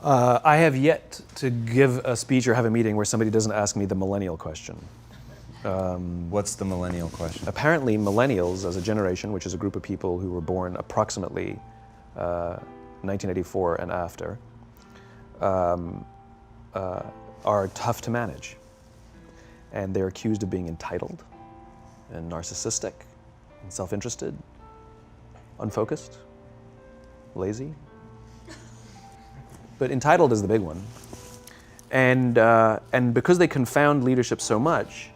I have yet to give a speech or have a meeting where somebody doesn't ask me the millennial question. What's the millennial question? Apparently, millennials as a generation, which is a group of people who were born approximately 1984 and after, are tough to manage. And they're accused of being entitled and narcissistic and self-interested, unfocused, lazy. But entitled is the big one. And because they confound leadership so much,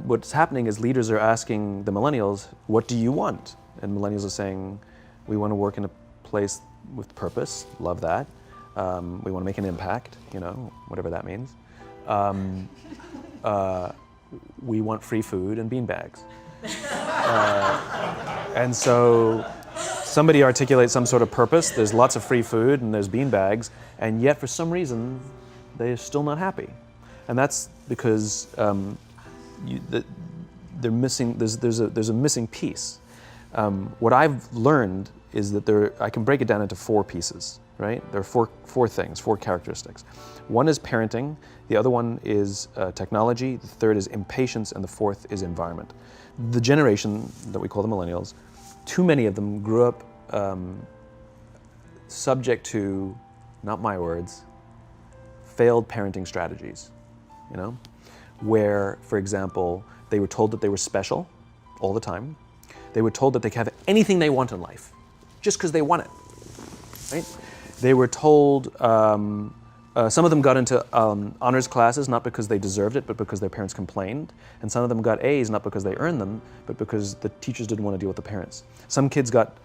what's happening is leaders are asking the millennials, what do you want? And millennials are saying, we want to work in a place with purpose, love that. We want to make an impact, you know, whatever that means. We want free food and beanbags. And so somebody articulates some sort of purpose, there's lots of free food and there's beanbags, and yet for some reason, they're still not happy. And that's because they're missing, there's a missing piece. What I've learned is that I can break it down into 4 pieces, right? There are four things, 4 characteristics. One is parenting, the other one is technology, the third is impatience, and the fourth is environment. The generation that we call the millennials, too many of them grew up subject to, not my words, failed parenting strategies, you know? Where, for example, they were told that they were special all the time. They were told that they could have anything they want in life, just because they want it, right? They were told, some of them got into honors classes, not because they deserved it, but because their parents complained. And some of them got A's, not because they earned them, but because the teachers didn't want to deal with the parents. Some kids got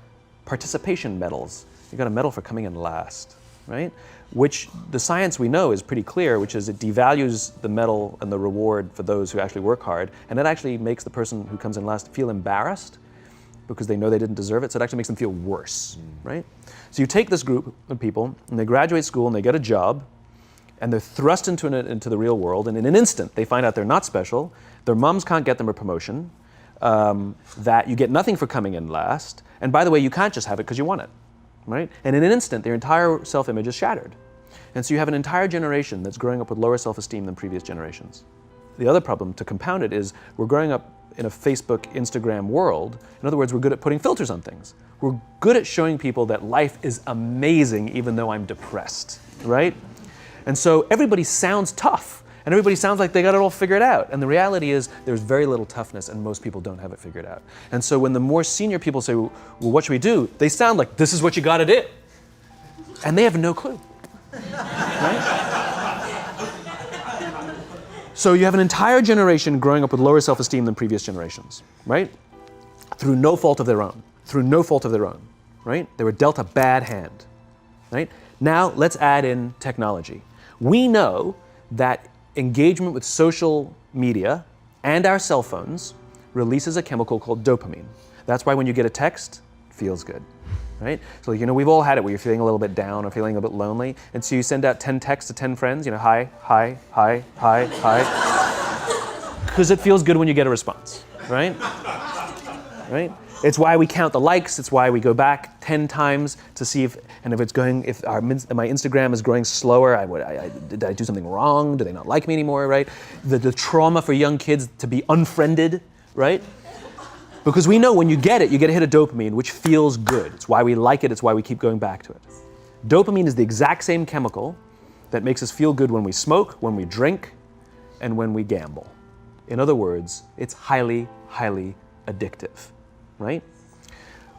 participation medals. You got a medal for coming in last, right? Which the science we know is pretty clear, which is it devalues the medal and the reward for those who actually work hard. And it actually makes the person who comes in last feel embarrassed because they know they didn't deserve it, so it actually makes them feel worse, right? So you take this group of people, and they graduate school, and they get a job, and they're thrust into the real world, and in an instant, they find out they're not special, their moms can't get them a promotion, that you get nothing for coming in last, and by the way, you can't just have it because you want it, right? And in an instant, their entire self-image is shattered. And so you have an entire generation that's growing up with lower self-esteem than previous generations. The other problem, to compound it, is we're growing up in a Facebook, Instagram world. In other words, we're good at putting filters on things. We're good at showing people that life is amazing even though I'm depressed, right? And so everybody sounds tough, and everybody sounds like they got it all figured out. And the reality is there's very little toughness, and most people don't have it figured out. And so when the more senior people say, well, what should we do? They sound like, this is what you gotta do. And they have no clue, right? So you have an entire generation growing up with lower self-esteem than previous generations, right? Through no fault of their own, right? They were dealt a bad hand, right? Now let's add in technology. We know that engagement with social media and our cell phones releases a chemical called dopamine. That's why when you get a text, it feels good, right? So, you know, we've all had it where you're feeling a little bit down or feeling a bit lonely, and so you send out 10 texts to 10 friends, you know, hi, hi, hi, hi, hi, because it feels good when you get a response, right? Right? It's why we count the likes, it's why we go back 10 times to see if my Instagram is growing slower, did I do something wrong? Do they not like me anymore, right? The trauma for young kids to be unfriended, right? Because we know when you get a hit of dopamine, which feels good. It's why we like it, it's why we keep going back to it. Dopamine is the exact same chemical that makes us feel good when we smoke, when we drink, and when we gamble. In other words, it's highly, highly addictive, right?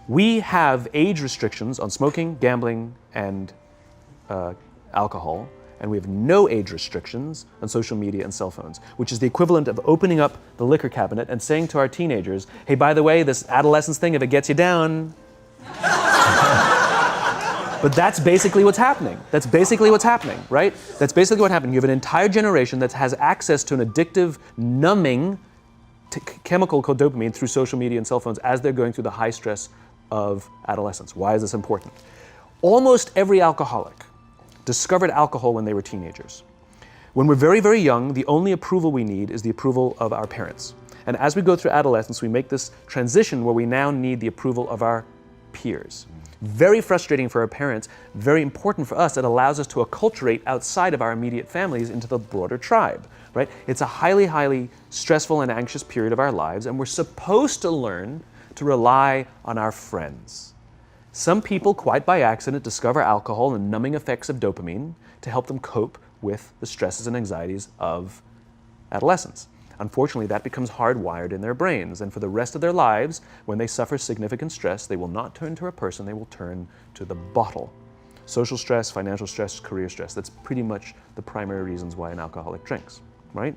We have age restrictions on smoking, gambling, and alcohol, and we have no age restrictions on social media and cell phones, which is the equivalent of opening up the liquor cabinet and saying to our teenagers, hey, by the way, this adolescence thing, if it gets you down. But that's basically what's happening. That's basically what's happening, right? That's basically what happened. You have an entire generation that has access to an addictive, numbing chemical called dopamine through social media and cell phones as they're going through the high stress of adolescence. Why is this important? Almost every alcoholic discovered alcohol when they were teenagers. When we're very, very young, the only approval we need is the approval of our parents. And as we go through adolescence, we make this transition where we now need the approval of our peers. Very frustrating for our parents, very important for us. It allows us to acculturate outside of our immediate families into the broader tribe, right? It's a highly, highly stressful and anxious period of our lives, and we're supposed to learn to rely on our friends. Some people, quite by accident, discover alcohol and numbing effects of dopamine to help them cope with the stresses and anxieties of adolescence. Unfortunately, that becomes hardwired in their brains, and for the rest of their lives, when they suffer significant stress, they will not turn to a person, they will turn to the bottle. Social stress, financial stress, career stress, that's pretty much the primary reasons why an alcoholic drinks, right?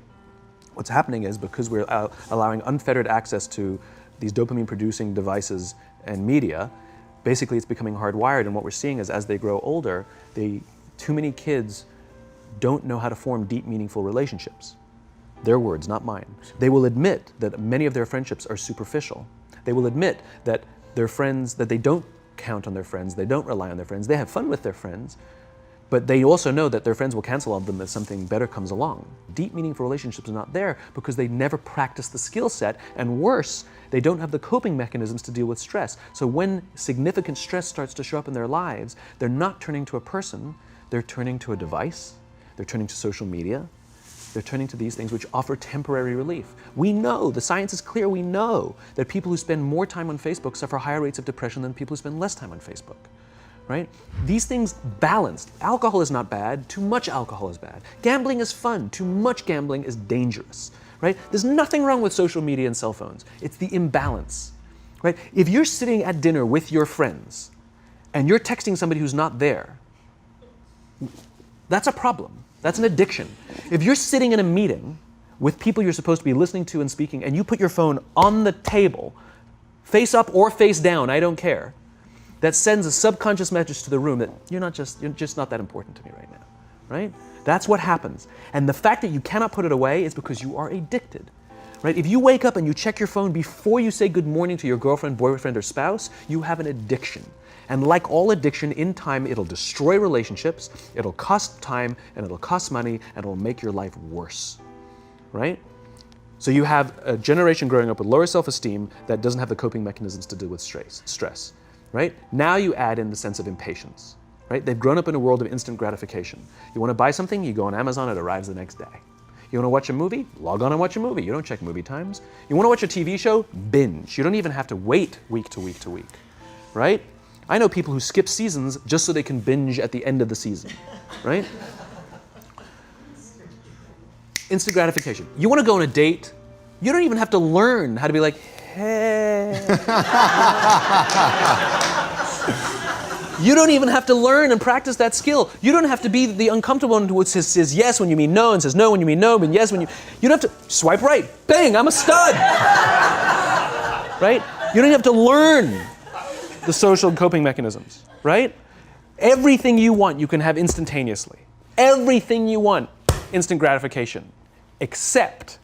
What's happening is because we're allowing unfettered access to these dopamine-producing devices and media, basically it's becoming hardwired, and what we're seeing is as they grow older, too many kids don't know how to form deep, meaningful relationships. Their words, not mine. They will admit that many of their friendships are superficial. They will admit that their friends, that they don't count on their friends, they don't rely on their friends, they have fun with their friends, but they also know that their friends will cancel on them if something better comes along. Deep, meaningful relationships are not there because they never practice the skill set, and worse, they don't have the coping mechanisms to deal with stress. So when significant stress starts to show up in their lives, they're not turning to a person, they're turning to a device, they're turning to social media, they're turning to these things which offer temporary relief. We know, the science is clear, we know that people who spend more time on Facebook suffer higher rates of depression than people who spend less time on Facebook, right? These things balanced. Alcohol is not bad, too much alcohol is bad. Gambling is fun, too much gambling is dangerous, right? There's nothing wrong with social media and cell phones. It's the imbalance, right? If you're sitting at dinner with your friends and you're texting somebody who's not there, that's a problem. That's an addiction. If you're sitting in a meeting with people you're supposed to be listening to and speaking, and you put your phone on the table, face up or face down, I don't care, that sends a subconscious message to the room that you're just not that important to me right now, right? That's what happens. And the fact that you cannot put it away is because you are addicted, right? If you wake up and you check your phone before you say good morning to your girlfriend, boyfriend, or spouse, you have an addiction. And like all addiction, in time, it'll destroy relationships, it'll cost time, and it'll cost money, and it'll make your life worse, right? So you have a generation growing up with lower self-esteem that doesn't have the coping mechanisms to deal with stress, right? Now you add in the sense of impatience, right? They've grown up in a world of instant gratification. You want to buy something, you go on Amazon, it arrives the next day. You want to watch a movie? Log on and watch a movie. You don't check movie times. You want to watch a TV show? Binge. You don't even have to wait week to week to week, right? I know people who skip seasons just so they can binge at the end of the season, right? Instant gratification. You want to go on a date? You don't even have to learn how to be like, hey. You don't even have to learn and practice that skill. You don't have to be the uncomfortable one who says yes when you mean no and says no when you mean no, but yes when you don't have to swipe right. Bang, I'm a stud. Right? You don't have to learn the social coping mechanisms, right? Everything you want, you can have instantaneously. Everything you want, instant gratification, except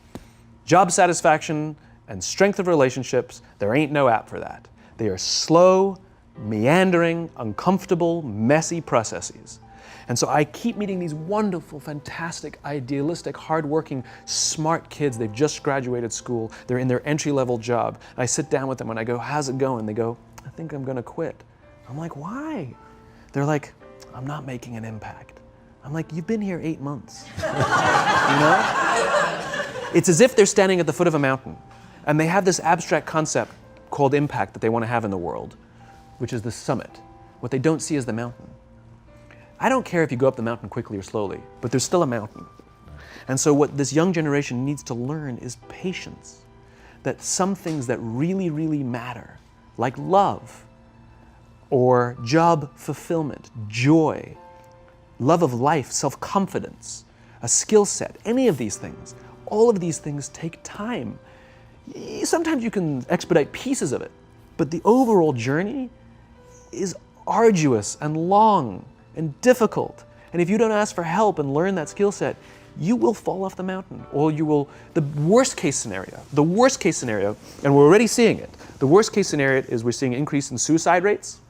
job satisfaction and strength of relationships. There ain't no app for that. They are slow, meandering, uncomfortable, messy processes. And so I keep meeting these wonderful, fantastic, idealistic, hardworking, smart kids. They've just graduated school. They're in their entry-level job. I sit down with them and I go, how's it going? They go, I think I'm gonna quit. I'm like, why? They're like, I'm not making an impact. I'm like, you've been here 8 months. You know? It's as if they're standing at the foot of a mountain and they have this abstract concept called impact that they want to have in the world, which is the summit. What they don't see is the mountain. I don't care if you go up the mountain quickly or slowly, but there's still a mountain. And so what this young generation needs to learn is patience. That some things that really, really matter, like love, or job fulfillment, joy, love of life, self-confidence, a skill set, any of these things, all of these things take time. Sometimes you can expedite pieces of it, but the overall journey is arduous and long and difficult. And if you don't ask for help and learn that skill set, you will fall off the mountain, or you will, the worst case scenario, and we're already seeing it, the worst case scenario is we're seeing an increase in suicide rates,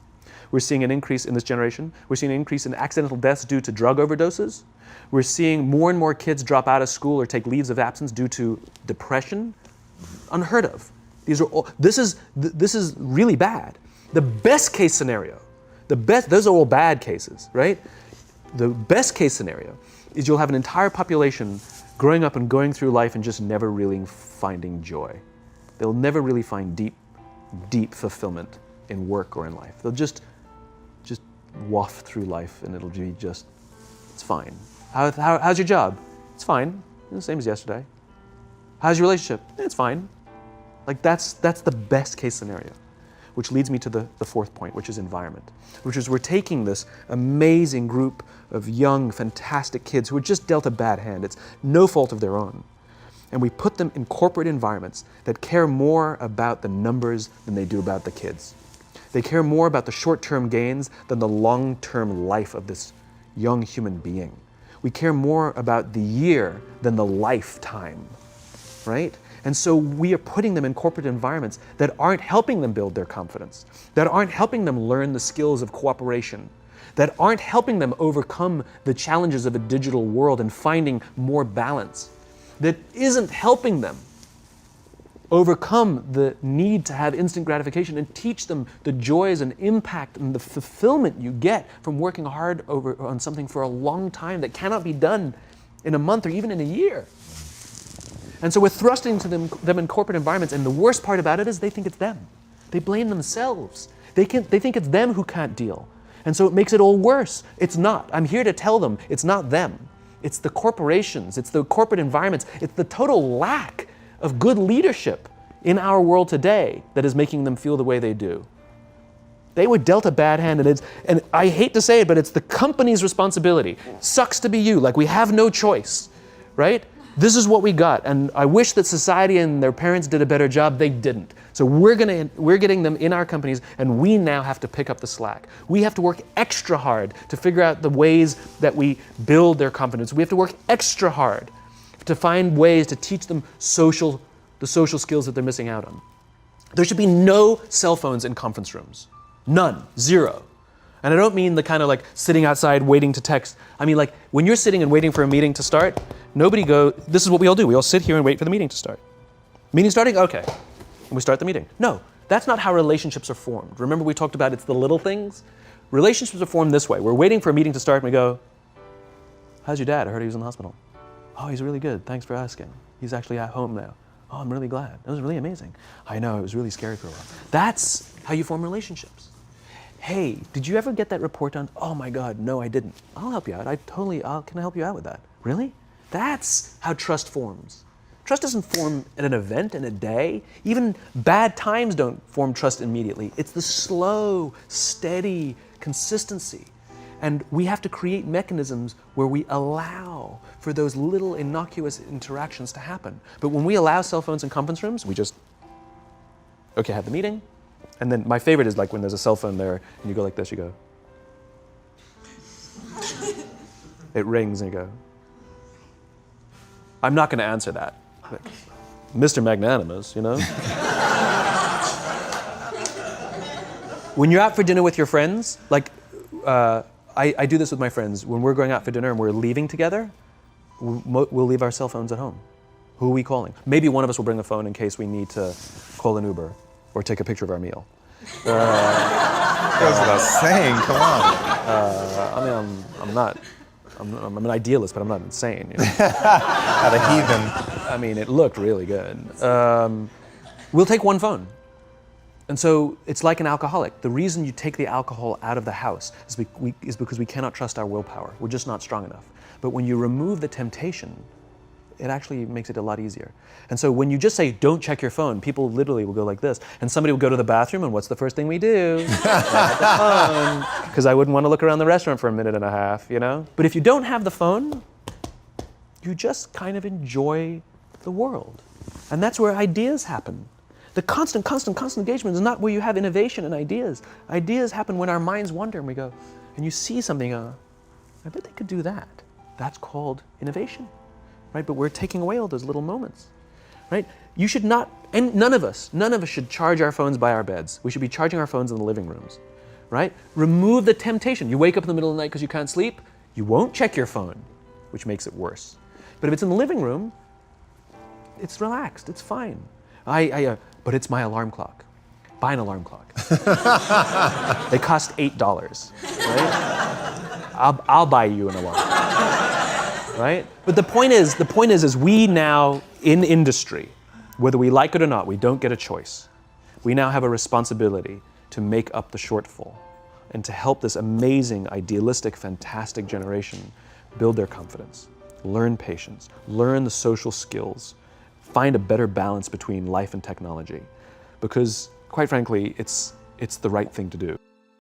we're seeing an increase in this generation, we're seeing an increase in accidental deaths due to drug overdoses, we're seeing more and more kids drop out of school or take leaves of absence due to depression, unheard of. This is really bad. The best case scenario Those are all bad cases, right? The best case scenario is you'll have an entire population growing up and going through life and just never really finding joy. They'll never really find deep fulfillment in work or in life. They'll just waft through life and it'll be just, it's fine. How's your job? It's fine. The same as yesterday. How's your relationship? It's fine. Like that's the best case scenario, which leads me to the fourth point, which is environment, which is we're taking this amazing group of young, fantastic kids who were just dealt a bad hand. It's no fault of their own. And we put them in corporate environments that care more about the numbers than they do about the kids. They care more about the short-term gains than the long-term life of this young human being. We care more about the year than the lifetime, right? And so we are putting them in corporate environments that aren't helping them build their confidence, that aren't helping them learn the skills of cooperation, that aren't helping them overcome the challenges of a digital world and finding more balance, that isn't helping them overcome the need to have instant gratification and teach them the joys and impact and the fulfillment you get from working hard on something for a long time that cannot be done in a month or even in a year. And so we're thrusting to them in corporate environments, and the worst part about it is they think it's them. They blame themselves. They think it's them who can't deal. And so it makes it all worse. It's not. I'm here to tell them it's not them. It's the corporations, it's the corporate environments, it's the total lack of good leadership in our world today that is making them feel the way they do. They were dealt a bad hand, and I hate to say it, but it's the company's responsibility. Sucks to be you, like we have no choice, right? This is what we got, and I wish that society and their parents did a better job. They didn't. So we're getting them in our companies, and we now have to pick up the slack. We have to work extra hard to figure out the ways that we build their confidence. We have to work extra hard to find ways to teach them the social skills that they're missing out on. There should be no cell phones in conference rooms. None. Zero. And I don't mean the kind of like sitting outside waiting to text. I mean like when you're sitting and waiting for a meeting to start, this is what we all do. We all sit here and wait for the meeting to start. Meeting starting? Okay. And we start the meeting. No, that's not how relationships are formed. Remember we talked about it's the little things? Relationships are formed this way. We're waiting for a meeting to start and we go, how's your dad? I heard he was in the hospital. Oh, he's really good. Thanks for asking. He's actually at home now. Oh, I'm really glad. That was really amazing. I know, it was really scary for a while. That's how you form relationships. Hey, did you ever get that report done? Oh my God, no, I didn't. I'll help you out. Can I help you out with that? Really? That's how trust forms. Trust doesn't form at an event in a day. Even bad times don't form trust immediately. It's the slow, steady consistency. And we have to create mechanisms where we allow for those little innocuous interactions to happen. But when we allow cell phones in conference rooms, we just, okay, have the meeting. And then my favorite is like when there's a cell phone there and you go like this, you go. It rings and you go. I'm not going to answer that. Like, Mr. Magnanimous, you know? When you're out for dinner with your friends, like I do this with my friends. When we're going out for dinner and we're leaving together, we'll leave our cell phones at home. Who are we calling? Maybe one of us will bring a phone in case we need to call an Uber or take a picture of our meal. Goes without saying, come on. I mean, I'm an idealist, but I'm not insane. You know? At a heathen. I mean, it looked really good. We'll take one phone. And so it's like an alcoholic. The reason you take the alcohol out of the house is because we cannot trust our willpower. We're just not strong enough. But when you remove the temptation, it actually makes it a lot easier. And so when you just say, don't check your phone, people literally will go like this. And somebody will go to the bathroom, and what's the first thing we do? Grab the phone. Because I wouldn't want to look around the restaurant for a minute and a half, you know? But if you don't have the phone, you just kind of enjoy the world. And that's where ideas happen. The constant engagement is not where you have innovation and ideas. Ideas happen when our minds wander and we go, and you see something, I bet they could do that. That's called innovation, right? But we're taking away all those little moments, right? You should not, and none of us should charge our phones by our beds. We should be charging our phones in the living rooms, right? Remove the temptation. You wake up in the middle of the night because you can't sleep, you won't check your phone, which makes it worse. But if it's in the living room, it's relaxed, it's fine. But it's my alarm clock. buy an alarm clock. They cost $8, right? I'll buy you an alarm clock, right? But the point is we now in industry, whether we like it or not, we don't get a choice. We now have a responsibility to make up the shortfall and to help this amazing, idealistic, fantastic generation build their confidence, learn patience, learn the social skills, find a better balance between life and technology. Because, quite frankly, it's the right thing to do.